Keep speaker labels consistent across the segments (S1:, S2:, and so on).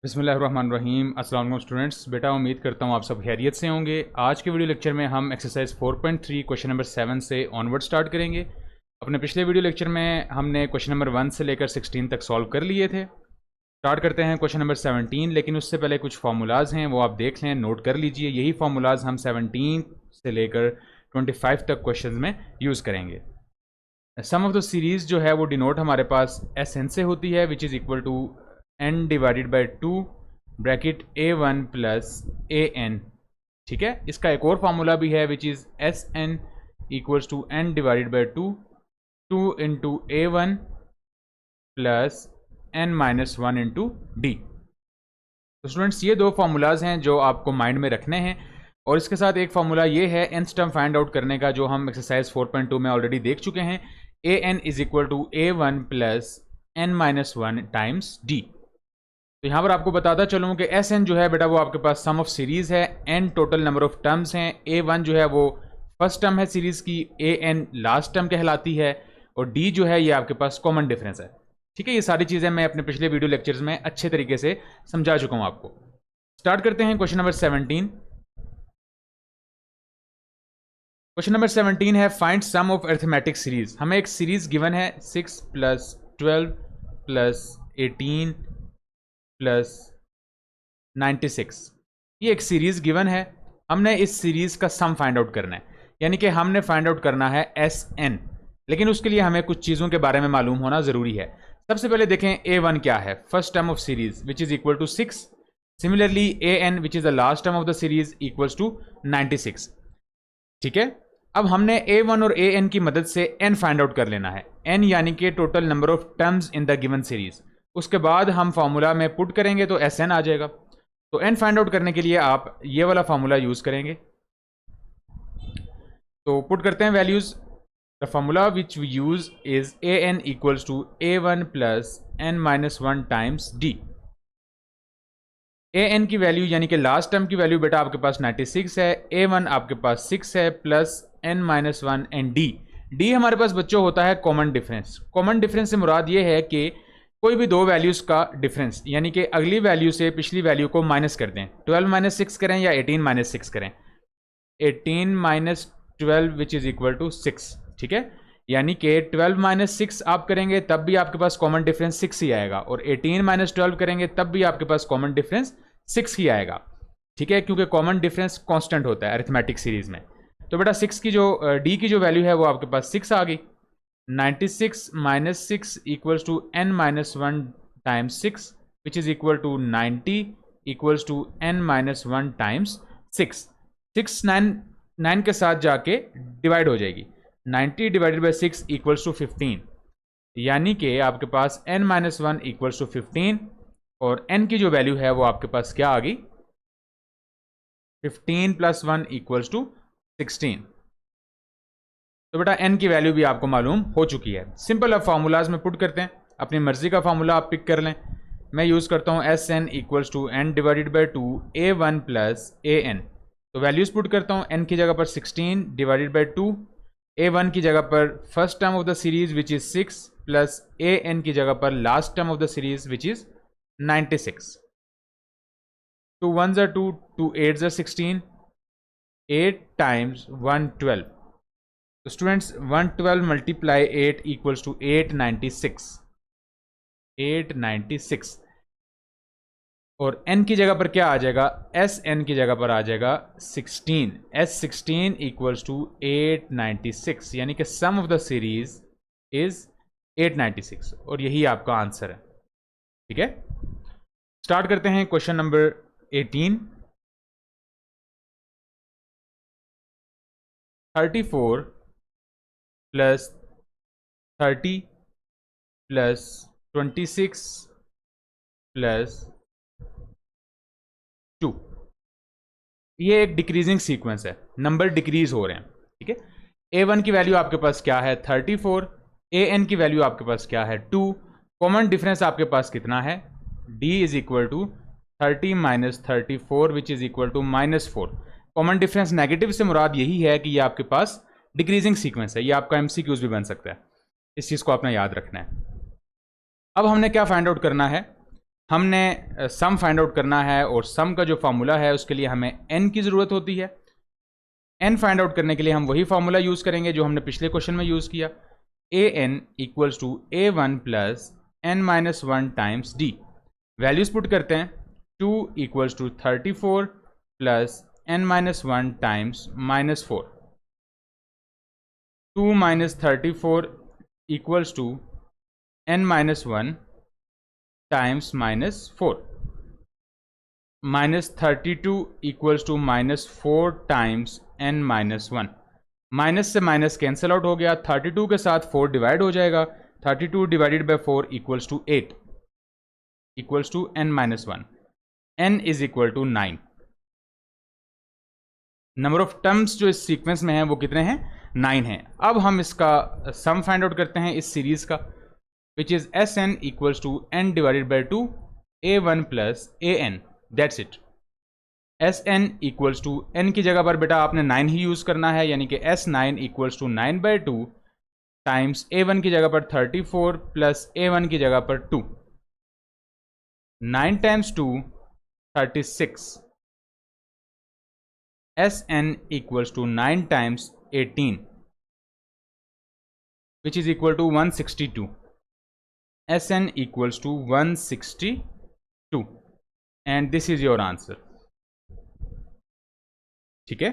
S1: बिस्मिल्लाहिर्रहमानिर्रहीम। अस्सलाम वालेकुम स्टूडेंट्स। बेटा उम्मीद करता हूँ आप सब खैरियत से होंगे। आज के वीडियो लेक्चर में हम एक्सरसाइज 4.3 क्वेश्चन नंबर 7 से ऑनवर्ड स्टार्ट करेंगे। अपने पिछले वीडियो लेक्चर में हमने क्वेश्चन नंबर 1 से लेकर 16 तक सॉल्व कर लिए थे। स्टार्ट करते हैं क्वेश्चन नंबर 17, लेकिन उससे पहले कुछ फार्मूलाज हैं वो आप देख लें, नोट कर लीजिए। यही फार्मूलाज हम 17 से लेकर 25 तक क्वेश्चन में यूज़ करेंगे। सम ऑफ द सीरीज़ जो है वो डिनोट हमारे पास एस एन से होती है, which is equal to n divided by 2 bracket a one plus A n. ठीक है, इसका एक और फार्मूला भी है which is s n equals to n divided by 2 into a one plus N minus one into d. तो students ये दो फार्मूलाज हैं जो आपको माइंड में रखने हैं, और इसके साथ एक फार्मूला ये है nth टर्म फाइंड आउट करने का, जो हम एक्सरसाइज 4.2 में ऑलरेडी देख चुके हैं। A N is equal to A one plus N minus one times D. तो यहाँ पर आपको बताता चलूँ कि एस एन जो है बेटा वो आपके पास सम ऑफ सीरीज़ है, n total number of terms हैं, ए वन जो है वो फर्स्ट टर्म है सीरीज़ की, ए एन लास्ट टर्म कहलाती है, और डी जो है ये आपके पास कॉमन डिफरेंस है। ठीक है, ये सारी चीज़ें मैं अपने पिछले वीडियो लेक्चर्स में अच्छे तरीके से समझा चुका हूँ आपको। स्टार्ट करते हैं क्वेश्चन नंबर 17। क्वेश्चन नंबर 17 है find sum of arithmetic series. हमें एक सीरीज गिवन है 6 प्लस 12 प्लस 18 प्लस 96। ये एक सीरीज गिवन है, हमने इस सीरीज का सम फाइंड आउट करना है, यानी कि हमने फाइंड आउट करना है एस एन। लेकिन उसके लिए हमें कुछ चीज़ों के बारे में मालूम होना ज़रूरी है। सबसे पहले देखें ए वन क्या है, first term of series which is equal to 6। Similarly a n which is the last term of the series equals to 96। ठीक है, अब हमने ए वन और ए एन की मदद से एन फाइंड आउट कर लेना है, एन यानी कि total number of terms in the given series. उसके बाद हम फार्मूला में पुट करेंगे तो एस एन आ जाएगा। तो एन फाइंड आउट करने के लिए आप ये वाला फार्मूला यूज करेंगे। तो पुट करते हैं values. The formula which we use is A N equals to A one plus N minus one times D. A n की वैल्यू यानी कि लास्ट टर्म की वैल्यू बेटा आपके पास 96 है, ए वन आपके पास 6 है, plus N minus one and d. D हमारे पास बच्चों होता है कॉमन डिफरेंस। कॉमन डिफरेंस से मुराद ये है कि कोई भी दो वैल्यूज़ का डिफरेंस, यानी कि अगली वैल्यू से पिछली वैल्यू को माइनस कर दें। 12 माइनस 6 करें या 18 माइनस 6 करें, 18 minus 12 which is equal to 6। ठीक है, यानी कि 12 माइनस 6 आप करेंगे तब भी आपके पास कॉमन डिफरेंस 6 ही आएगा, और 18 माइनस 12 करेंगे तब भी आपके पास कॉमन डिफरेंस 6 ही आएगा। ठीक है, क्योंकि कॉमन डिफरेंस कांस्टेंट होता है अरिथमेटिक सीरीज में। तो बेटा 6 की जो डी की जो वैल्यू है वो आपके पास 6 आ गई। 96 minus 6 equals to n minus one times 6 which is equal to 90 equals to n minus one times 6। 6 9 के साथ जाके डिवाइड हो जाएगी। 90 डिवाइडेड बाई 6 इक्वल्स टू 15, यानी कि आपके पास n minus one equals to 15, और n की जो वैल्यू है वो आपके पास क्या आ गई, 15 प्लस 1 इक्वल्स टू 16। तो बेटा n की वैल्यू भी आपको मालूम हो चुकी है। सिंपल अब फार्मूलाज में पुट करते हैं, अपनी मर्जी का फार्मूला आप पिक कर लें। मैं यूज़ करता हूँ s n equals to n divided by 2 A one plus A n. तो वैल्यूज़ पुट करता हूँ, n की जगह पर 16 डिवाइडेड बाई 2, ए वन की जगह पर first term of the series which is 6, plus A n की जगह पर last term of the series which is 96। 2 1s are 2, 2 8s are 16, 8 times 112। तो स्टूडेंट्स 112 मल्टीप्लाई 8 इक्वल्स टू 896। 896, और n की जगह पर क्या आ जाएगा, एस एन की जगह पर आ जाएगा 16। एस 16 इक्वल्स टू 896, यानी कि सम ऑफ द सीरीज इज 896, और यही आपका आंसर है। ठीक है, स्टार्ट करते हैं question number 18। 34 plus 30 plus 26 plus 2, ये एक डिक्रीजिंग सीक्वेंस है, नंबर डिक्रीज हो रहे हैं। ठीक है, ए वन की वैल्यू आपके पास क्या है 34, ए एन की वैल्यू आपके पास क्या है 2, कॉमन डिफरेंस आपके पास कितना है, d is equal to 30 minus 34 which is equal to -4। Common difference negative से मुराद यही है कि ये आपके पास डिक्रीजिंग सीक्वेंस है। ये आपका एमसीक्यूज भी बन सकता है, इस चीज़ को आपने याद रखना है। अब हमने क्या फाइंड आउट करना है, हमने सम फाइंड आउट करना है और सम का जो फार्मूला है उसके लिए हमें n की ज़रूरत होती है। n फाइंड आउट करने के लिए हम वही फार्मूला यूज़ करेंगे जो हमने पिछले क्वेश्चन में यूज़ किया, an equals to a1 plus n minus 1 times d। Values put करते हैं, 2 equals to 34 plus n minus 1 times minus 4। 2 minus 34 equals to n minus 1 times minus 4। Minus 32 equals to minus 4 times n minus 1। Minus से minus cancel out हो गया, 32 के साथ 4 divide हो जाएगा, 32 divided by 4 equals to 8 equals to n minus 1। n is equal to 9। Number of terms जो इस sequence में है वो कितने हैं, 9 हैं। अब हम इसका सम फाइंड आउट करते हैं इस सीरीज का, which is Sn equals to n divided by 2 a1 plus an। That's it. Sn equals to n की जगह पर बेटा आपने 9 ही यूज करना है, यानी कि S9 equals to 9 by 2 times a1 की जगह पर 34 प्लस a1 की जगह पर 2। 9 times 2 36। Sn equals to 9 times 18, which is equal to 162. Sn equals to 162 and this is your answer. ठीक है,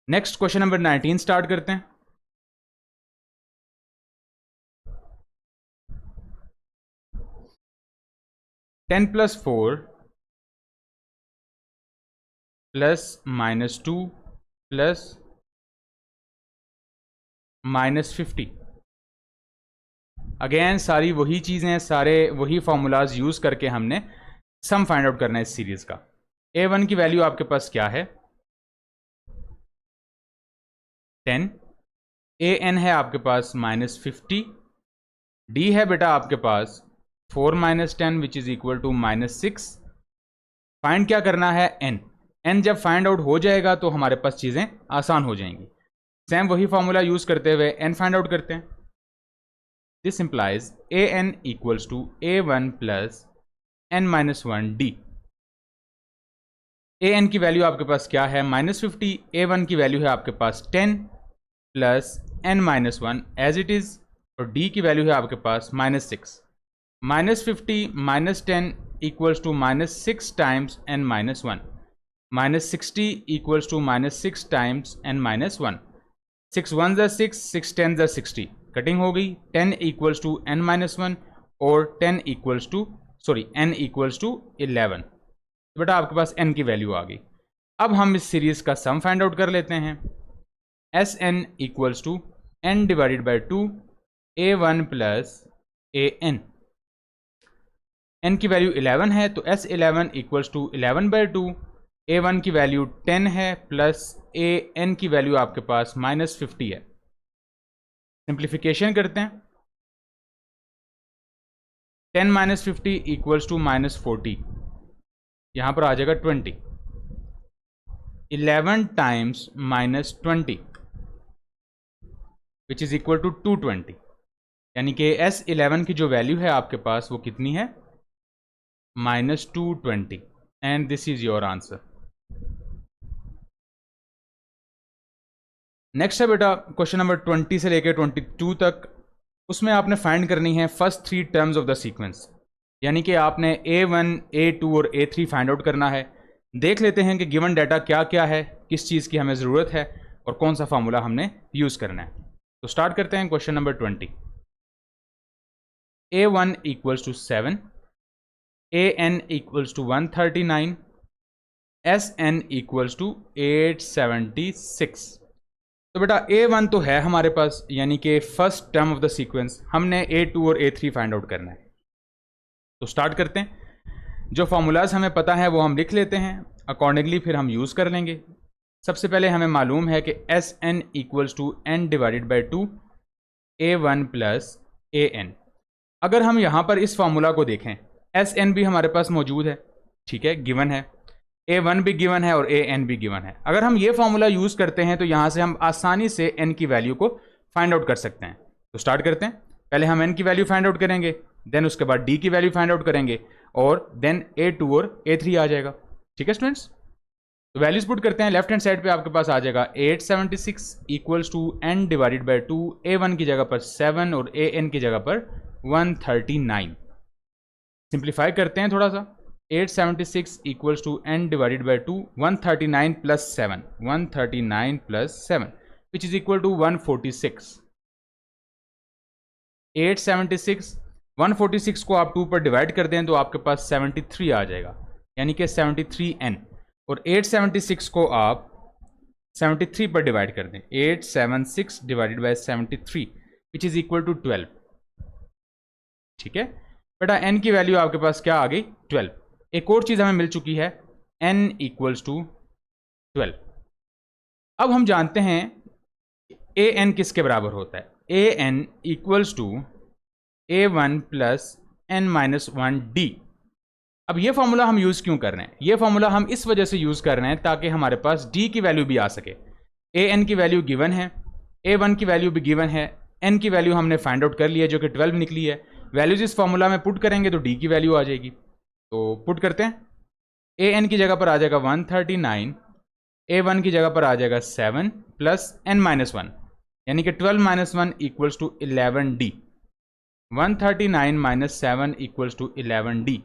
S1: नेक्स्ट क्वेश्चन नंबर 19 स्टार्ट करते हैं। Ten plus 4 plus minus 2 plus minus 50। Again सारी वही चीज़ें, सारे वही फार्मूलाज यूज़ करके हमने सम फाइंड आउट करना है इस सीरीज़ का। a1 की वैल्यू आपके पास क्या है, 10। an है आपके पास माइनस 50। d है बेटा आपके पास 4 minus 10 which is equal to minus 6। Find क्या करना है, n जब फाइंड आउट हो जाएगा तो हमारे पास चीज़ें आसान हो जाएंगी। सेम वही फार्मूला यूज़ करते हुए n फाइंड आउट करते हैं। This implies an equals to a1 plus n minus 1 d। an की वैल्यू आपके पास क्या है, माइनस 50। a1 की वैल्यू है आपके पास 10 plus n minus 1 as it is, और d की वैल्यू है आपके पास minus 6। Minus 50 minus 10 equals to minus 6 times n minus 1। Minus 60 equals to minus 6 times n minus 1। 6 1 ज़ा 6, 6 10 ज़ा 60, कटिंग हो गई। 10 इक्वल्स टू n माइनस 1 और 10 equals to n equals to 11। बेटा आपके पास n की वैल्यू आ गई। अब हम इस सीरीज का सम फाइंड आउट कर लेते हैं। Sn equals to n divided by 2 a1 plus an। n की वैल्यू 11 है तो S11 equals to 11 by 2। a1 की वैल्यू 10 है प्लस an की वैल्यू आपके पास माइनस 50 है। सिंप्लीफिकेशन करते हैं, 10 माइनस 50 इक्वल्स टू माइनस 40, यहां पर आ जाएगा 20। 11 times minus 20 which is equal to 220, यानी कि S11 की जो वैल्यू है आपके पास वो कितनी है, minus 220, and this is your answer. Next है बेटा क्वेश्चन नंबर 20 से लेकर 22 तक। उसमें आपने फाइंड करनी है first 3 terms of the sequence, यानी कि आपने a1, a2 और a3 फाइंड आउट करना है। देख लेते हैं कि गिवन डाटा क्या क्या है, किस चीज़ की हमें ज़रूरत है और कौन सा फार्मूला हमने यूज़ करना है। तो स्टार्ट करते हैं question number 20। a1 equals to 7, an equals to 139, Sn equals to 876। तो बेटा a1 तो है हमारे पास, यानी कि first term of the sequence. हमने a2 और a3 फाइंड आउट करना है। तो स्टार्ट करते हैं। जो फार्मूलाज हमें पता है वो हम लिख लेते हैं, अकॉर्डिंगली फिर हम यूज़ कर लेंगे। सबसे पहले हमें मालूम है कि Sn equals to n divided by 2 a1 plus an। अगर हम यहाँ पर इस फार्मूला को देखें, Sn भी हमारे पास मौजूद है, ठीक है, गिवन है, a1 भी गिवन है और an भी गिवन है। अगर हम ये फार्मूला यूज़ करते हैं तो यहाँ से हम आसानी से n की वैल्यू को फाइंड आउट कर सकते हैं। तो स्टार्ट करते हैं। पहले हम n की वैल्यू फाइंड आउट करेंगे। देन उसके बाद डी की वैल्यू फाइंड आउट करेंगे और देन A2 और A3 आ जाएगा। ठीक है स्टूडेंट्स, तो वैल्यूज पुट करते हैं। लेफ्ट हैंड साइड पे आपके पास आ जाएगा 876 equals to n divided by 2, A1 की जगह पर 7 और AN की जगह पर 139। सिंप्लीफाई करते हैं थोड़ा सा। 876 equals to n divided by 2, 139 plus 7, 139 plus 7 which is equal to 146। 876, 146 को आप 2 पर डिवाइड कर दें तो आपके पास 73 आ जाएगा, यानी कि 73n। और 876 को आप 73 पर डिवाइड कर दें, 876 divided by 73 which is equal to 12। ठीक है बेटा, n की वैल्यू आपके पास क्या आ गई? 12। एक और चीज हमें मिल चुकी है, n इक्वल्स टू 12। अब हम जानते हैं an किसके बराबर होता है। an equals to a1 plus n minus 1d। अब ये फॉर्मूला हम यूज क्यों कर रहे हैं? ये फॉर्मूला हम इस वजह से यूज कर रहे हैं ताकि हमारे पास d की वैल्यू भी आ सके। an की वैल्यू गिवन है, a1 की वैल्यू भी गिवन है, n की वैल्यू हमने फाइंड आउट कर ली है जो कि 12 निकली है। वैल्यूज इस फॉर्मूला में पुट करेंगे तो d की वैल्यू आ जाएगी। तो पुट करते हैं। an की जगह पर आ जाएगा 139, a1 की जगह पर आ जाएगा 7 प्लस n माइनस 1, यानी कि 12 minus 1 equals to 11d। 139 minus 7 equals to 11d।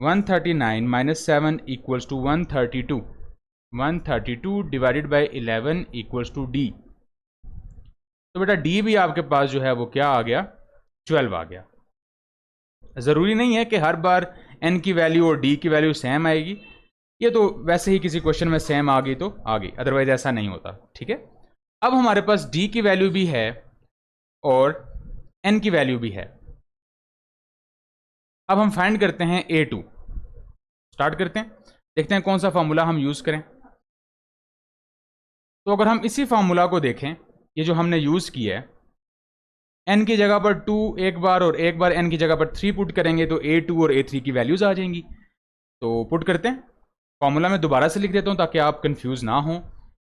S1: 139 minus 7 equals to 132, 132 divided by 11 equals to d। तो बेटा d भी आपके पास जो है वो क्या आ गया? 12 आ गया। ज़रूरी नहीं है कि हर बार n की वैल्यू और d की वैल्यू सेम आएगी, ये तो वैसे ही किसी क्वेश्चन में सेम आ गई तो आ गई, अदरवाइज ऐसा नहीं होता। ठीक है, अब हमारे पास d की वैल्यू भी है और n की वैल्यू भी है। अब हम फाइंड करते हैं A2। स्टार्ट करते हैं, देखते हैं कौन सा फॉर्मूला हम यूज करें। तो अगर हम इसी फॉर्मूला को देखें, ये जो हमने यूज किया है, n की जगह पर 2 एक बार और एक बार n की जगह पर 3 पुट करेंगे तो A2 और A3 की वैल्यूज आ जाएंगी। तो पुट करते हैं। फॉर्मूला में दोबारा से लिख देता हूं ताकि आप कंफ्यूज ना हो।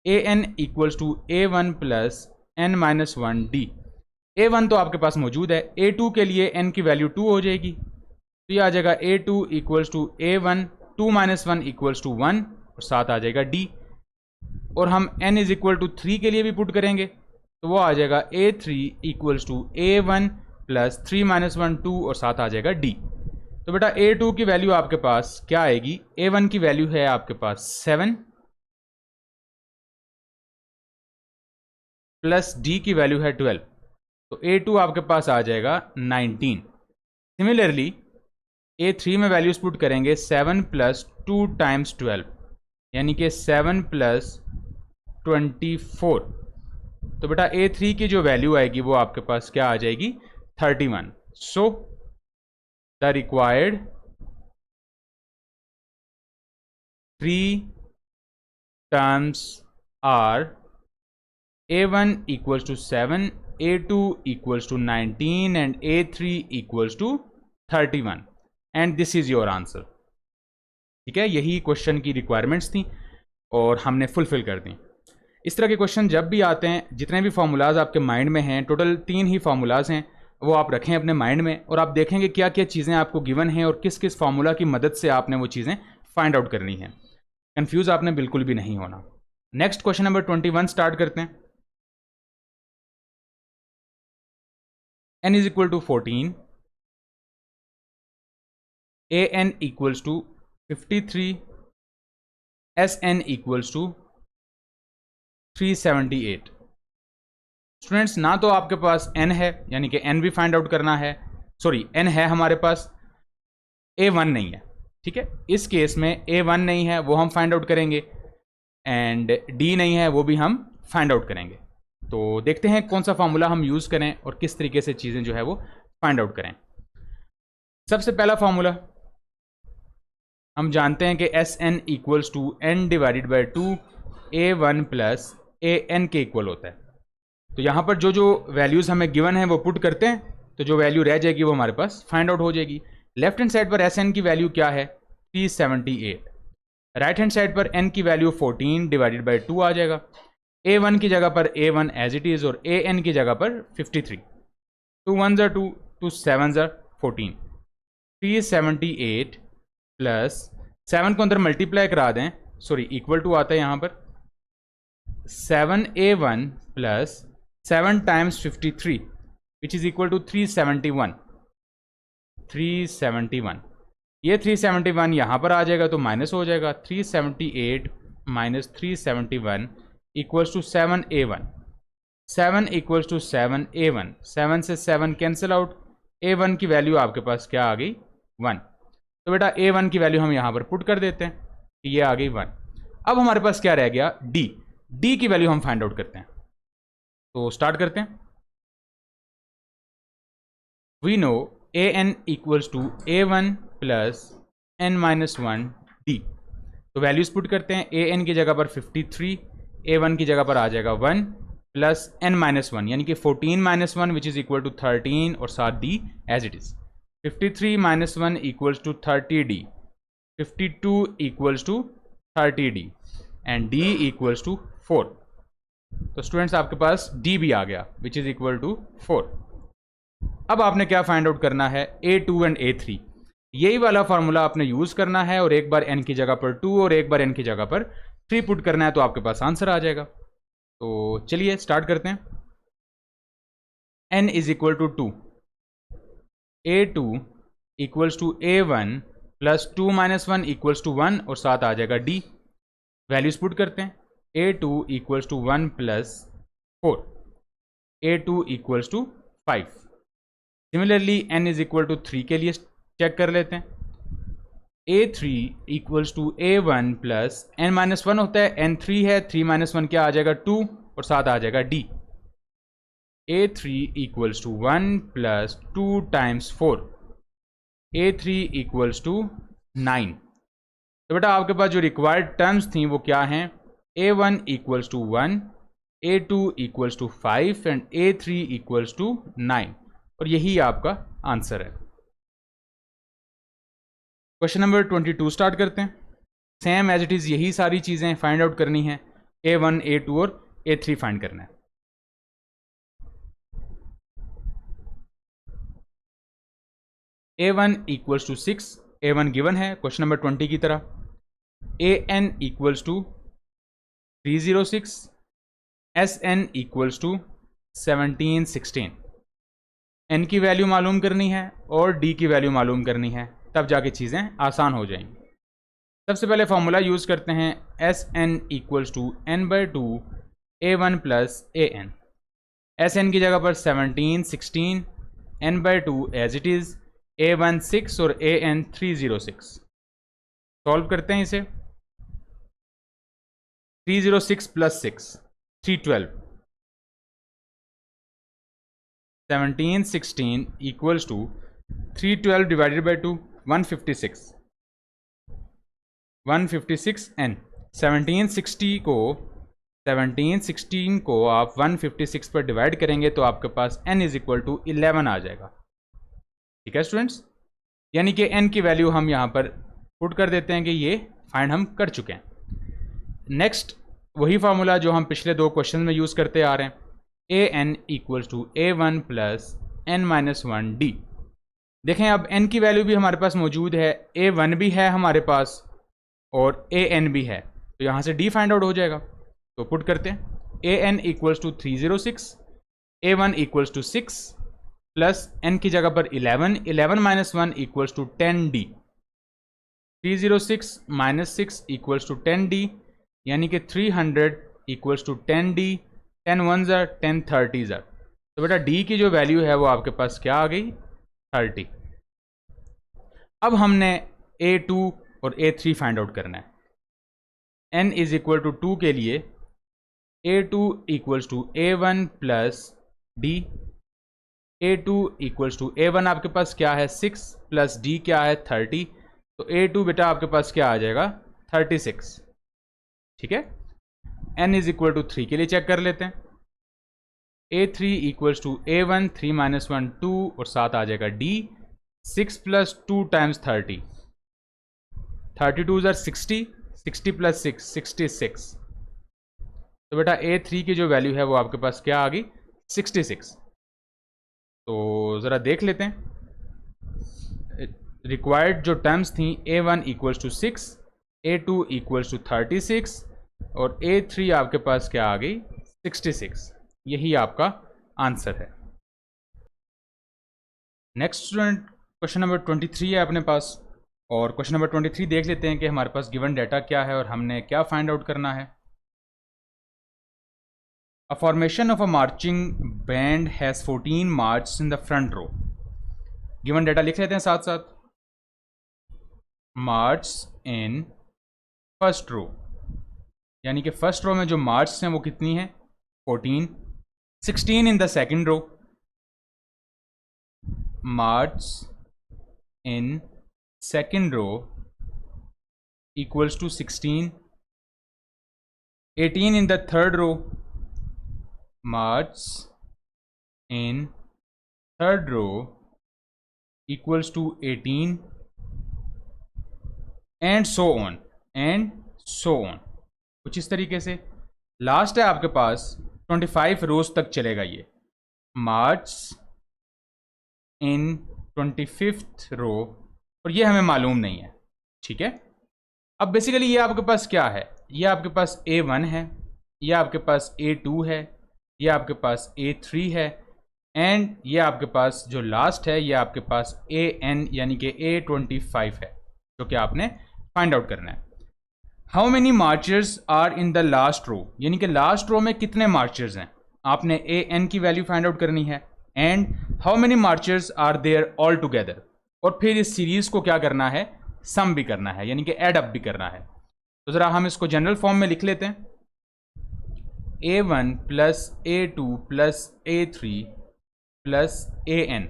S1: an equals to a1 plus n minus 1d। a1 तो आपके पास मौजूद है, a2 के लिए n की वैल्यू 2 हो जाएगी, तो ये आ जाएगा a2 equals to a1, 2 minus 1 equals to 1 और साथ आ जाएगा d। और हम n इज इक्वल टू 3 के लिए भी पुट करेंगे तो वो आ जाएगा a3 equals to a1 plus 3 minus 1 2 और साथ आ जाएगा d। तो बेटा a2 की वैल्यू आपके पास क्या आएगी? a1 की वैल्यू है आपके पास 7 प्लस d की वैल्यू है 12, तो a2 आपके पास आ जाएगा 19। सिमिलरली A3 में वैल्यूज पुट करेंगे 7 प्लस 2 टाइम्स 12, यानी कि 7 प्लस 24। तो बेटा A3 की जो वैल्यू आएगी वो आपके पास क्या आ जाएगी? 31। So the required 3 terms are A1 equals to 7, A2 equals to 19 and A3 equals to 31 and this is your answer. ठीक है, यही क्वेश्चन की रिक्वायरमेंट्स थी और हमने फुलफिल कर दी। इस तरह के क्वेश्चन जब भी आते हैं, जितने भी फार्मूलाज आपके माइंड में हैं, टोटल 3 ही फार्मूलाज हैं, वो आप रखें अपने माइंड में और आप देखेंगे क्या क्या चीज़ें आपको गिवन हैं और किस किस फार्मूला की मदद से आपने वो चीज़ें फाइंड आउट करनी है। कंफ्यूज आपने बिल्कुल भी नहीं होना। नेक्स्ट क्वेश्चन नंबर 21 स्टार्ट करते हैं। n is equal to 14, an equals to 53, sn equals to 378। Students, ना तो आपके पास n है, यानी कि n भी फाइंड आउट करना है, सॉरी n है हमारे पास, a1 नहीं है। ठीक है, इस केस में a1 नहीं है, वो हम फाइंड आउट करेंगे, एंड d नहीं है, वो भी हम फाइंड आउट करेंगे। तो देखते हैं कौन सा फॉर्मूला हम यूज़ करें और किस तरीके से चीज़ें जो है वो फाइंड आउट करें। सबसे पहला फॉर्मूला हम जानते हैं कि Sn equals to n divided by 2 a1 plus an के इक्वल होता है। तो यहाँ पर जो जो वैल्यूज़ हमें गिवन है वो पुट करते हैं, तो जो वैल्यू रह जाएगी वो हमारे पास फाइंड आउट हो जाएगी। लेफ्ट हैंड साइड पर Sn की वैल्यू क्या है? 378। राइट हैंड साइड पर n की वैल्यू 14 डिवाइडेड बाई 2 आ जाएगा। a1 की जगह पर a1 एज इट इज़ और an की जगह पर 53। 2 1 2, 2 7 14। 378 प्लस 7 को अंदर मल्टीप्लाई करा दें, सॉरी इक्वल टू आता है यहाँ पर 7a1 plus 7 times 53 which is equal to 371। 371, ये 371 यहाँ पर आ जाएगा तो माइनस हो जाएगा। 378 minus 371 equals to 7a1। 7 equals to 7a1। 7 से 7 कैंसिल आउट, a1 की वैल्यू आपके पास क्या आ गई 1। तो बेटा a1 की वैल्यू हम यहाँ पर पुट कर देते हैं, ये आ गई 1। अब हमारे पास क्या रह गया d की वैल्यू हम फाइंड आउट करते हैं। तो स्टार्ट करते हैं। We know an equals to a1 plus n minus 1 d। तो वैल्यूज पुट करते हैं। an की जगह पर 53, a1 की जगह पर आ जाएगा 1 प्लस n माइनस 1 यानी कि 14 minus 1 which is equal to 13 और साथ d as it is. 53 minus 1 equals to 30d, 52 equals to 30d and d equals to 4। तो स्टूडेंट्स आपके पास d भी आ गया विच इज़ इक्वल टू 4। अब आपने क्या फाइंड आउट करना है, a2 एंड a3। यही वाला फार्मूला आपने यूज़ करना है और एक बार n की जगह पर 2 और एक बार n की जगह पर 3 पुट करना है तो आपके पास आंसर आ जाएगा। तो चलिए स्टार्ट करते हैं। n is equal to 2, a2 equals to a1 plus 2 minus 1 equals to 1 और साथ आ जाएगा d। वैल्यूज पुट करते हैं। a2 equals to 1 plus 4, a2 equals to 5। Similarly n is equal to 3 के लिए चेक कर लेते हैं। a3 equals to a1 plus n minus 1 होता है, n3 है, 3 माइनस 1 क्या आ जाएगा 2 और साथ आ जाएगा d। a3 equals to 1 plus 2 times 4, a3 equals to 9। तो बेटा आपके पास जो रिक्वायर्ड टर्म्स थी वो क्या हैं, a1 equals to 1, a2 equals to 5 and a3 equals to 9 और यही आपका आंसर है। क्वेश्चन नंबर 22 स्टार्ट करते हैं। सेम एज इट इज़ यही सारी चीज़ें फाइंड आउट करनी है, a1 a2 और a3 फाइंड करना है। a1 equals to 6, a1 given है क्वेश्चन नंबर 20 की तरह। an equals to 306, sn equals to 1716। n की वैल्यू मालूम करनी है और d की वैल्यू मालूम करनी है, तब जाके चीज़ें आसान हो जाएंगी। सबसे पहले फॉर्मूला यूज़ करते हैं, sn equals to n/2 a1 plus an। sn की जगह पर 17 16, n/2 as it is, a1 6 और an 306। सॉल्व करते हैं इसे। 306 plus 6 312, 17 16 equals to 312 divided by 2 156, 156 n। 1716 को आप 156 पर डिवाइड करेंगे तो आपके पास n इज इक्वल टू 11 आ जाएगा। ठीक है स्टूडेंट्स, यानी कि n की वैल्यू हम यहाँ पर पुट कर देते हैं कि ये फाइंड हम कर चुके हैं। नेक्स्ट वही फार्मूला जो हम पिछले 2 क्वेश्चन में यूज़ करते आ रहे हैं, an equals to a1 plus n minus 1 d। देखें अब n की वैल्यू भी हमारे पास मौजूद है, a1 भी है हमारे पास और an भी है, तो यहाँ से d फाइंड आउट हो जाएगा। तो पुट करते हैं, an equals to 306, a1 equals to 6 plus n की जगह पर 11, 11 minus 1 equals to 10d। 306 minus 6 equals to 10d यानी कि 300 equals to 10d। 10 1s are 10 30s are। तो बेटा d की जो वैल्यू है वो आपके पास क्या आ गई 30। अब हमने a2 और a3 फाइंड आउट करना है। n इज इक्वल टू 2 के लिए a2 equals to a1 plus d। a2 equals to a1 आपके पास क्या है 6 प्लस d क्या है 30, तो a2 बेटा आपके पास क्या आ जाएगा 36। ठीक है, n इज इक्वल टू 3 के लिए चेक कर लेते हैं। a3 equals to a1, 3 minus 1 2 और साथ आ जाएगा d। 6 plus 2 times 30, 32s are 60, 60 plus 6 66। तो बेटा a3 की जो वैल्यू है वो आपके पास क्या आ गई 66। तो ज़रा देख लेते हैं। रिक्वायर्ड जो टर्म्स थी A1 equals to 6, A2 equals to 36 और A3 आपके पास क्या आ गई 66। यही आपका आंसर है। नेक्स्ट स्टूडेंट क्वेश्चन नंबर 23 है अपने पास, और क्वेश्चन नंबर 23 देख लेते हैं कि हमारे पास गिवन डाटा क्या है और हमने क्या फाइंड आउट करना है। A formation of a marching band has 14 marches in the front row. Given data लिख लेते हैं साथ साथ। मार्च इन फर्स्ट रो, यानी कि फर्स्ट रो में जो मार्च हैं वो कितनी है 14। 16 in the second row, march in second row equals to 16। 18 in the third row, march in third row equals to 18 and so on कुछ इस तरीके से। लास्ट है आपके पास 25 रोज तक चलेगा ये, मार्च इन 25th रो, और ये हमें मालूम नहीं है, ठीक है। अब बेसिकली ये आपके पास क्या है, ये आपके पास A1 है, ये आपके पास A2 है, ये आपके पास A3 है, एंड ये आपके पास जो लास्ट है ये आपके पास AN यानी कि A25 है, जो कि आपने फाइंड आउट करना है। How many marchers are in the last row, यानी कि लास्ट रो में कितने मार्चर्स हैं, आपने AN की वैल्यू फाइंड आउट करनी है, and how many marchers are there all together, और फिर इस सीरीज को क्या करना है, सम भी करना है, यानी कि एड अप भी करना है। तो ज़रा हम इसको जनरल फॉर्म में लिख लेते हैं। A1 plus A2 plus A3 plus AN।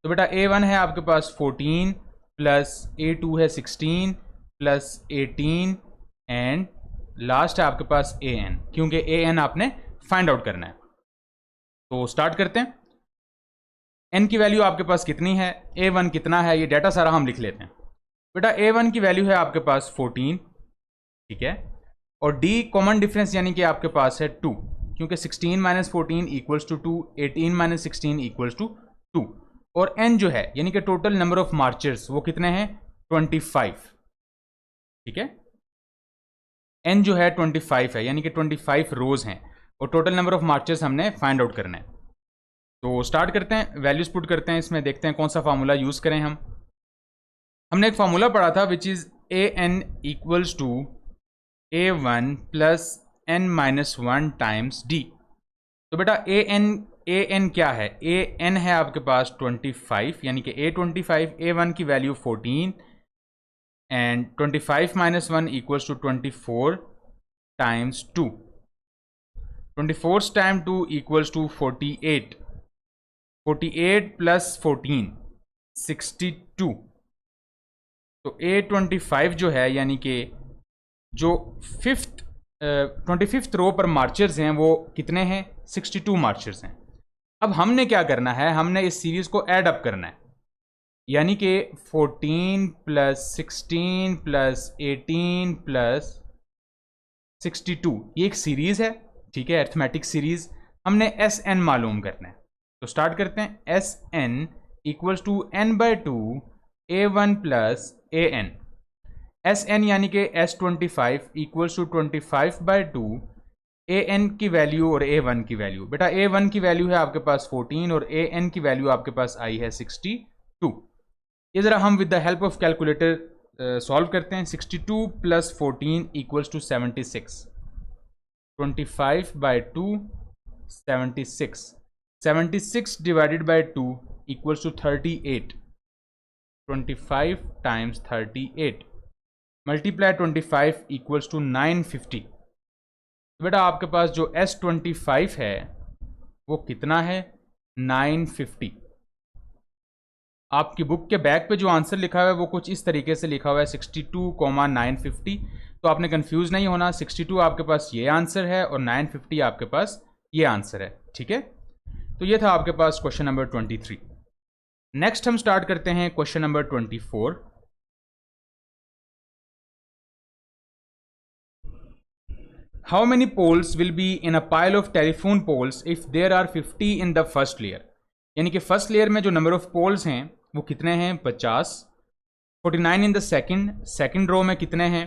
S1: तो बेटा A1 है आपके पास 14 प्लस A2 है 16 प्लस 18 एंड लास्ट है आपके पास AN, क्योंकि AN आपने फाइंड आउट करना है। तो स्टार्ट करते हैं। N की वैल्यू आपके पास कितनी है, A1 कितना है, ये डाटा सारा हम लिख लेते हैं। बेटा A1 की वैल्यू है आपके पास 14, ठीक है, और D कॉमन डिफरेंस यानी कि आपके पास है 2, क्योंकि 16 minus 14 equals to 2, 18 minus 16 equals to 2, और N जो है यानी कि टोटल नंबर ऑफ मार्चर्स वो कितने हैं 25, ठीक है। N जो है 25 है, यानी कि 25 रोज हैं, और टोटल नंबर ऑफ मार्चर्स हमने फाइंड आउट करना है। तो स्टार्ट करते हैं, वैल्यूज पुट करते हैं इसमें, देखते हैं कौन सा फार्मूला यूज करें हम। हमने एक फार्मूला पढ़ा था which is AN equals to A1 plus N minus 1 times D। तो बेटा AN क्या है, AN है आपके पास 25, यानी कि A25, A1 की value 14 and 25 minus 1 equals to 24 times 2। 24 time 2 equals to 48, 48 plus 14 62। तो A25 जो है यानी कि जो 25th रो पर मार्चर्स हैं वो कितने हैं 62 मार्चर्स हैं। अब हमने क्या करना है, हमने इस सीरीज को ऐड अप करना है, यानी कि 14 प्लस 16 प्लस 18 प्लस 62, ये एक सीरीज है, ठीक है, अरिथमेटिक सीरीज। हमने SN मालूम करना है, तो स्टार्ट करते हैं। SN equals to n/2 A1 plus AN। SN यानी कि S25 इक्वल्स टू 25/2 AN की वैल्यू और A1 की वैल्यू। बेटा A1 की वैल्यू है आपके पास 14 और AN की वैल्यू आपके पास आई है 62। ये ज़रा हम with the help of calculator solve करते हैं। 62 plus 14 equals to 76, 25/2 76, 76 divided by 2 equals to 38, 25 times 38 multiply 25 equals to 950। बेटा आपके पास जो S25 है वो कितना है 950। आपकी बुक के बैक पे जो आंसर लिखा हुआ है वो कुछ इस तरीके से लिखा हुआ है 62,950। तो आपने कंफ्यूज नहीं होना, 62 आपके पास ये आंसर है और 950 आपके पास ये आंसर है, ठीक है। तो ये था आपके पास क्वेश्चन नंबर 23। नेक्स्ट हम स्टार्ट करते हैं question number 24। How many poles will be in a pile of telephone poles if there are 50 in the first layer, यानी कि फर्स्ट लेयर में जो नंबर ऑफ पोल्स हैं वो कितने हैं 50, 49 इन द सेकंड रो में कितने हैं,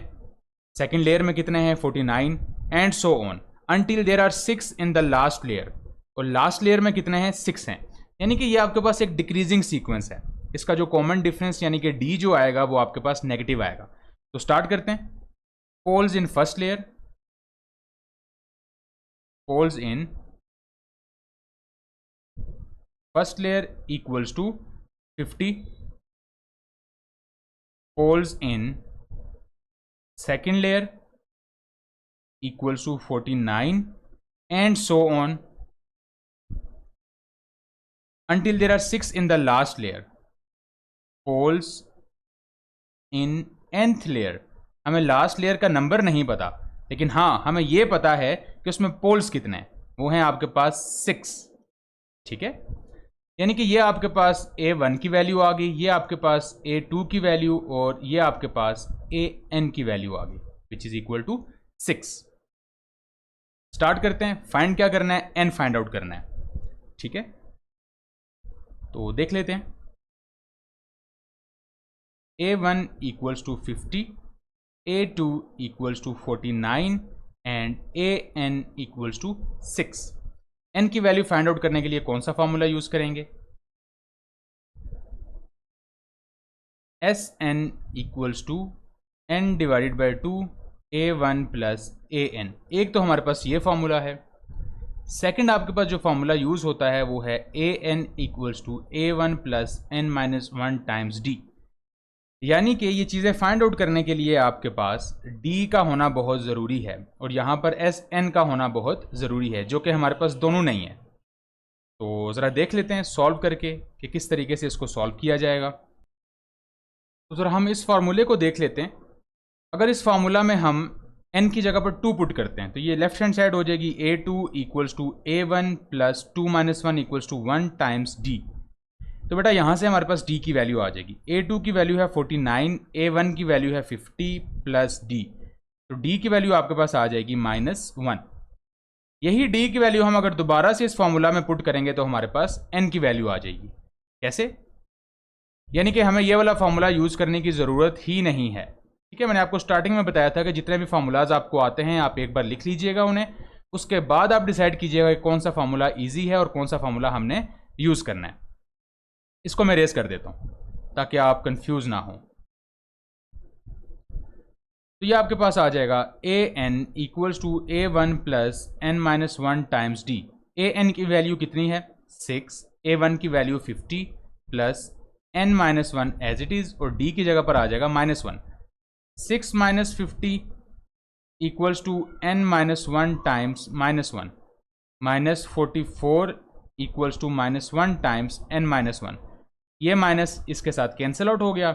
S1: सेकंड लेयर में कितने हैं 49, and so on until there are 6 in the last layer, और लास्ट लेयर में कितने हैं 6 हैं। यानी कि ये आपके पास एक डिक्रीजिंग सीक्वेंस है। इसका जो कॉमन डिफरेंस यानी कि डी जो आएगा वो आपके पास नेगेटिव आएगा। तो स्टार्ट करते हैं। Poles in first layer, poles in first layer equals to 50, poles in second layer equals to 49 and so on until there are 6 in the last layer. Poles in nth layer, हमें last layer का number नहीं पता, लेकिन हाँ हमें यह पता है कि उसमें पोल्स कितने हैं, वो हैं आपके पास 6। ठीक है, यानी कि ये आपके पास A1 की वैल्यू आ गई, ये आपके पास A2 की वैल्यू, और ये आपके पास AN की वैल्यू आ गई which is equal to 6। Start करते हैं। फाइंड क्या करना है, n फाइंड आउट करना है। ठीक है, तो देख लेते हैं। A1 equals to 50, A2 equals to 49 and AN equals to 6। n की वैल्यू फाइंड आउट करने के लिए कौन सा फॉर्मूला यूज करेंगे, Sn equals to n divided by 2 A1 plus AN। एक तो हमारे पास ये फॉर्मूला है। सेकंड आपके पास जो फॉर्मूला यूज होता है वो है AN equals to A1 plus n minus 1 times D। यानी कि ये चीज़ें फाइंड आउट करने के लिए आपके पास D का होना बहुत ज़रूरी है, और यहाँ पर Sn का होना बहुत ज़रूरी है, जो कि हमारे पास दोनों नहीं है। तो ज़रा देख लेते हैं सॉल्व करके कि किस तरीके से इसको सॉल्व किया जाएगा। तो ज़रा हम इस फार्मूले को देख लेते हैं। अगर इस फार्मूला में हम n की जगह पर 2 पुट करते हैं तो ये लेफ्ट हैंड साइड हो जाएगी A2 equals to A1 plus 2 minus 1 equals to 1 times D। तो बेटा यहाँ से हमारे पास D की वैल्यू आ जाएगी। A2 की वैल्यू है 49, A1 की वैल्यू है 50 प्लस D, तो D की वैल्यू आपके पास आ जाएगी -1। यही D की वैल्यू हम अगर दोबारा से इस फॉर्मूला में पुट करेंगे तो हमारे पास n की वैल्यू आ जाएगी। कैसे, यानी कि हमें यह वाला फॉर्मूला यूज करने की ज़रूरत ही नहीं है। ठीक है, मैंने आपको स्टार्टिंग में बताया था कि जितने भी फार्मूलाज आपको आते हैं आप एक बार लिख लीजिएगा उन्हें, उसके बाद आप डिसाइड कीजिएगा कि कौन सा फार्मूला इजी है और कौन सा फार्मूला हमने यूज़ करना है। इसको मैं रेस कर देता हूँ ताकि आप कंफ्यूज ना हो। तो ये आपके पास आ जाएगा AN equals to A1 plus n minus 1 times D। AN की वैल्यू कितनी है 6, A1 की value 50 plus n minus 1 as it is, और D की जगह पर आ जाएगा -1। 6 minus 50 equals to n minus 1 times -1, minus 44 equals to -1 times n minus 1। ये माइनस इसके साथ कैंसिल आउट हो गया।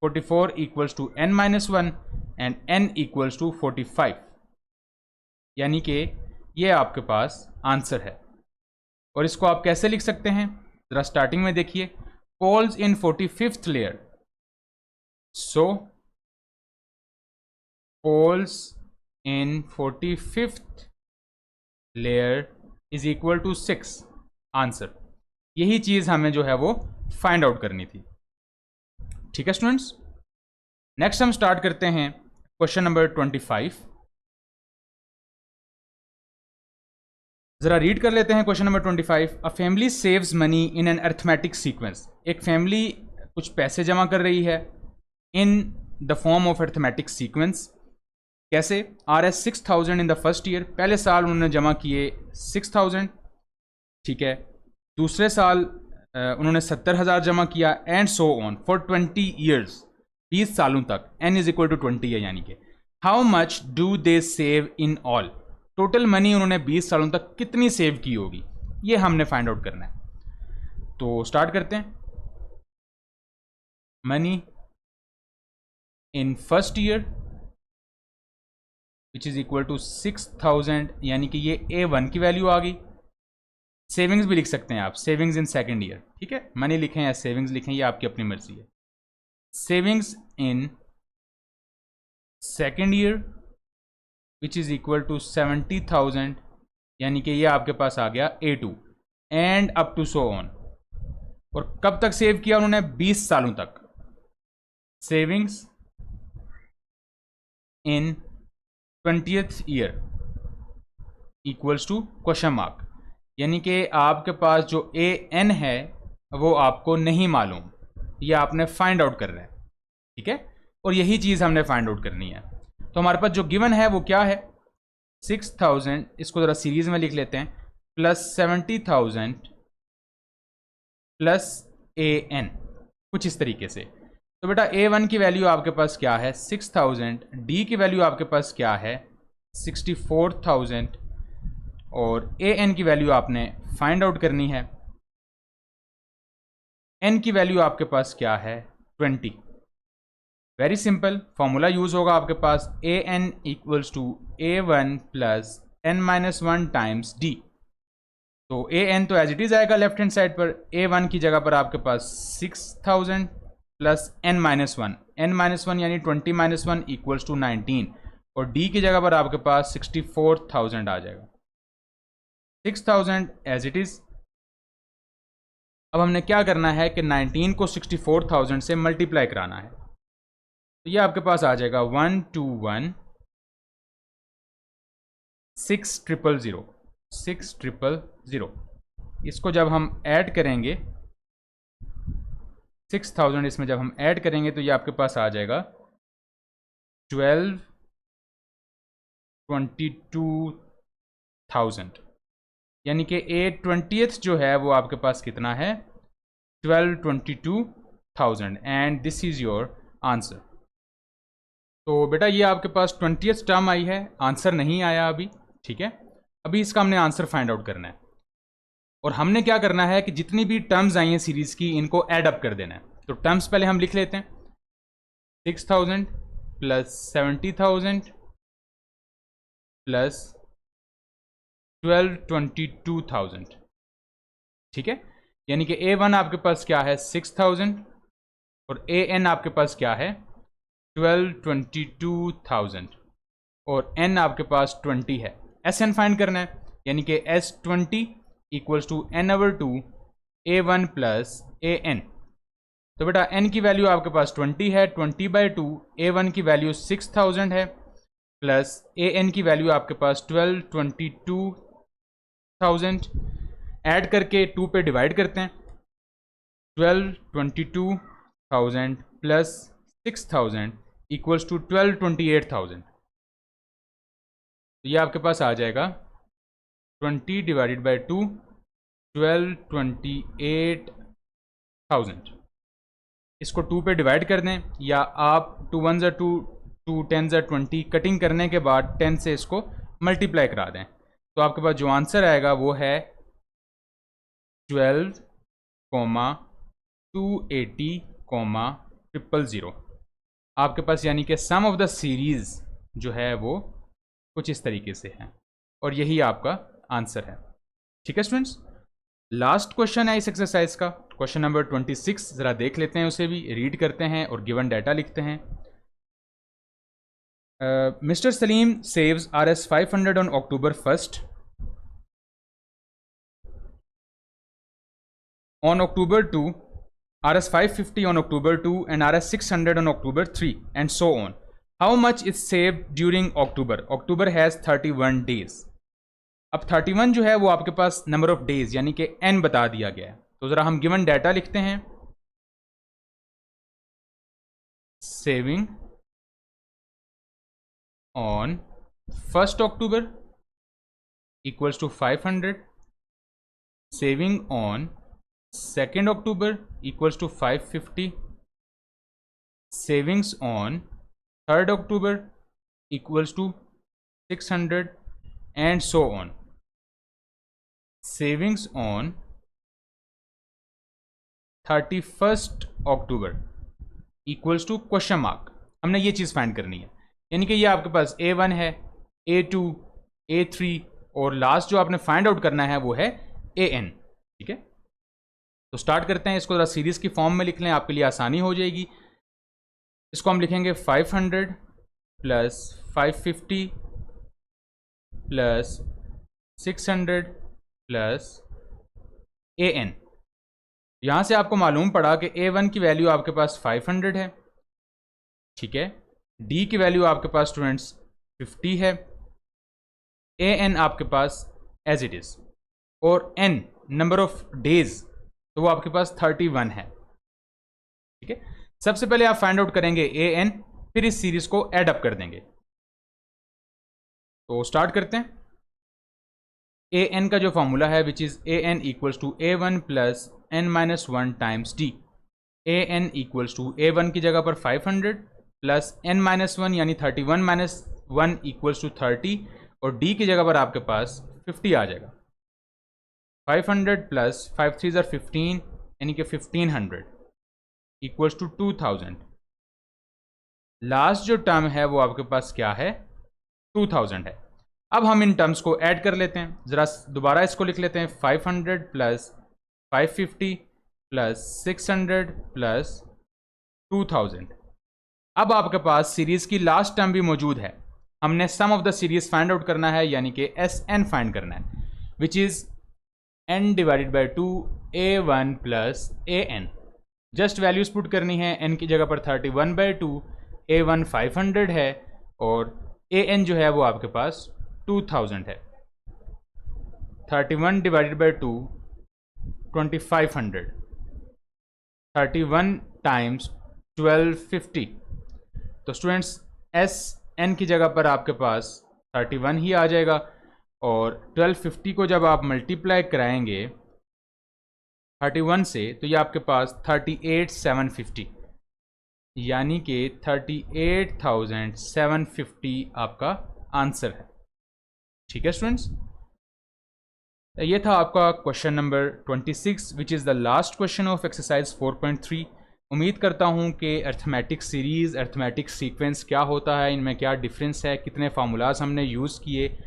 S1: 44 equals to n minus 1 and n equals to 45। यानी कि ये आपके पास आंसर है। और इसको आप कैसे लिख सकते हैं, जरा स्टार्टिंग में देखिए। Poles in 45th layer, so poles in 45th layer is equal to 6 answer. यही चीज हमें जो है वो फाइंड आउट करनी थी। ठीक है स्टूडेंट्स, नेक्स्ट हम स्टार्ट करते हैं क्वेश्चन नंबर 25। जरा रीड कर लेते हैं question number 25। A family saves money in an arithmetic sequence. एक फैमिली कुछ पैसे जमा कर रही है in the form of arithmetic sequence. कैसे, RS 6000 in the first year, पहले साल उन्होंने जमा किए 6000। ठीक है, दूसरे साल उन्होंने 70,000 जमा किया, and so on for 20 years, 20 सालों तक। n इज इक्वल टू 20 है, यानी कि how much do they save in all. Total money उन्होंने 20 सालों तक कितनी सेव की होगी, ये हमने फाइंड आउट करना है। तो स्टार्ट करते हैं। Money in first year which is equal to 6000, यानी कि ये A1 की वैल्यू आ गई। सेविंग्स भी लिख सकते हैं आप, सेविंग्स इन सेकेंड ईयर। ठीक है, मनी लिखें या सेविंग्स लिखें, ये आपकी अपनी मर्जी है। Savings in second year which is equal to 70,000, यानी कि ये आपके पास आ गया A2 and up to so on. और कब तक सेव किया उन्होंने, 20 सालों तक। Savings in 20th year equals to question mark, यानी कि आपके पास जो AN है वो आपको नहीं मालूम, ये आपने फाइंड आउट कर रहे हैं, ठीक है, और यही चीज़ हमने फाइंड आउट करनी है। तो हमारे पास जो गिवन है वो क्या है, 6000, इसको ज़रा सीरीज में लिख लेते हैं, प्लस 70,000 प्लस AN, कुछ इस तरीके से। तो बेटा A1 की वैल्यू आपके पास क्या है 6000, D की वैल्यू आपके पास क्या है 64,000 और AN की वैल्यू आपने फाइंड आउट करनी है। N की वैल्यू आपके पास क्या है 20। वेरी सिंपल फॉर्मूला यूज होगा आपके पास, AN equals to A1 plus N-1 times D। तो AN तो एज इट इज आएगा लेफ्ट हैंड साइड पर, A1 की जगह पर आपके पास 6000 प्लस N-1, N-1 यानी 20-1 इक्वल्स टू 19, और D की जगह पर आपके पास 64,000 आ जाएगा, 6000 एज इट इज। अब हमने क्या करना है कि 19 को 64,000 से मल्टीप्लाई कराना है, तो ये आपके पास आ जाएगा 121,600,000। इसको जब हम ऐड करेंगे 6000 इसमें जब हम ऐड करेंगे तो ये आपके पास आ जाएगा 12,22,000, यानी कि A20th जो है वो आपके पास कितना है 12,22,000, and this is your answer. तो बेटा ये आपके पास 20th टर्म आई है, आंसर नहीं आया अभी, ठीक है। अभी इसका हमने आंसर फाइंड आउट करना है, और हमने क्या करना है कि जितनी भी टर्म्स आई हैं सीरीज की इनको ऐड अप कर देना है। तो टर्म्स पहले हम लिख लेते हैं, 6000 प्लस 70,000 प्लस 12,22,000, ठीक है, यानी कि A1 आपके पास क्या है 6000 और AN आपके पास क्या है 12,22,000 और N आपके पास 20 है। SN फाइंड करना है, यानी कि S20 equals to N/2 A1 plus AN। तो बेटा N की वैल्यू आपके पास 20 है, 20/2, A1 की वैल्यू 6000 है, प्लस AN की वैल्यू आपके पास 12,22,000, ऐड करके 2 पे डिवाइड करते हैं, 12,22,000 प्लस 6000 इक्वल्स टू 12,28,000। तो ये आपके पास आ जाएगा 20/2 12,28,000। इसको 2 पे डिवाइड कर दें, या आप 2 1 2 2 10 20 कटिंग करने के बाद 10 से इसको मल्टीप्लाई करा दें, तो आपके पास जो आंसर आएगा वो है 12,280,000 आपके पास, यानी कि सम ऑफ द सीरीज जो है वो कुछ इस तरीके से है, और यही आपका आंसर है, ठीक है स्टूडेंट्स। लास्ट क्वेश्चन है इस एक्सरसाइज का, क्वेश्चन नंबर 26, जरा देख लेते हैं, उसे भी रीड करते हैं और गिवन डाटा लिखते हैं। Mister Salim saves Rs 500 on October 1st, on October 2 Rs 550 on October 2 and Rs 600 on October 3 and so on. How much is saved during October? October has 31 days. अब 31 जो है वो आपके पास नंबर ऑफ डेज यानी कि n बता दिया गया है, तो ज़रा हम गिवन डाटा लिखते हैं। Saving on 1st October equals to 500, saving on 2nd October equals to 550, savings on 3rd October equals to 600 and so on. Savings on 31st October equals to question mark, हमने ये चीज़ find करनी है, यानी कि ये आपके पास A1 है, A2, A3 और लास्ट जो आपने फाइंड आउट करना है वो है AN, ठीक है। तो स्टार्ट करते हैं, इसको ज़रा सीरीज़ की फॉर्म में लिख लें, आपके लिए आसानी हो जाएगी। इसको हम लिखेंगे 500 प्लस 550 प्लस 600 प्लस AN। यहाँ से आपको मालूम पड़ा कि A1 की वैल्यू आपके पास 500 है, ठीक है। डी की वैल्यू आपके पास स्टूडेंट्स 50 है, ए एन आपके पास एज इट इज, और एन नंबर ऑफ डेज तो वो आपके पास 31 है। ठीक है, सबसे पहले आप फाइंड आउट करेंगे ए एन, फिर इस सीरीज को एड अप कर देंगे। तो स्टार्ट करते हैं। ए एन का जो फॉर्मूला है which is A N equals to A one plus N minus one times D. A N equals to A one की जगह पर 500 प्लस एन माइनस वन यानी 31 माइनस वन इक्वल्स टू 30, और D की जगह पर आपके पास 50 आ जाएगा। 500 प्लस 5 3 ज़र 15 यानी कि 1500 इक्वल्स टू 2000। लास्ट जो टर्म है वो आपके पास क्या है, 2000 है। अब हम इन टर्म्स को ऐड कर लेते हैं, ज़रा दोबारा इसको लिख लेते हैं। 500 प्लस 550 प्लस 600 प्लस 2000। अब आपके पास सीरीज की लास्ट टर्म भी मौजूद है। हमने sum of the series find out करना है, यानी कि एस एन फाइंड करना है, which is N divided by 2 A one plus A N. Just values put करनी है। एन की जगह पर 31/2, ए वन 500 है, और ए एन जो है वो आपके पास 2000 है। 31 डिवाइडेड बाई 2 2500, 31 टाइम्स 1250। तो स्टूडेंट्स एस एन की जगह पर आपके पास 31 ही आ जाएगा, और 1250 को जब आप मल्टीप्लाई कराएंगे 31 से तो ये आपके पास 38,750 यानी कि 38,750 आपका आंसर है। ठीक है स्टूडेंट्स, ये था आपका question number 26 which is the last question of exercise 4.3। उम्मीद करता हूँ कि अर्थमेटिक सीरीज़, अर्थमेटिक सीक्वेंस क्या होता है, इनमें क्या डिफरेंस है, कितने फार्मूलाज हमने यूज़ किए,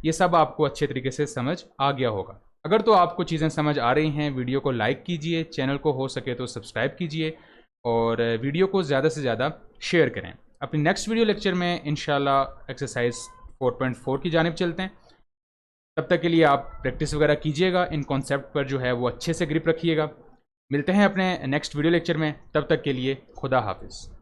S1: ये सब आपको अच्छे तरीके से समझ आ गया होगा। अगर तो आपको चीज़ें समझ आ रही हैं, वीडियो को लाइक कीजिए, चैनल को हो सके तो सब्सक्राइब कीजिए, और वीडियो को ज़्यादा से ज़्यादा शेयर करें। अपनी नेक्स्ट वीडियो लेक्चर में इंशाल्लाह एक्सरसाइज 4.4 की जानिब चलते हैं। तब तक के लिए आप प्रैक्टिस वगैरह कीजिएगा, इन कॉन्सेप्ट पर जो है वो अच्छे से ग्रिप रखिएगा। मिलते हैं अपने नेक्स्ट वीडियो लेक्चर में, तब तक के लिए खुदा हाफिज़।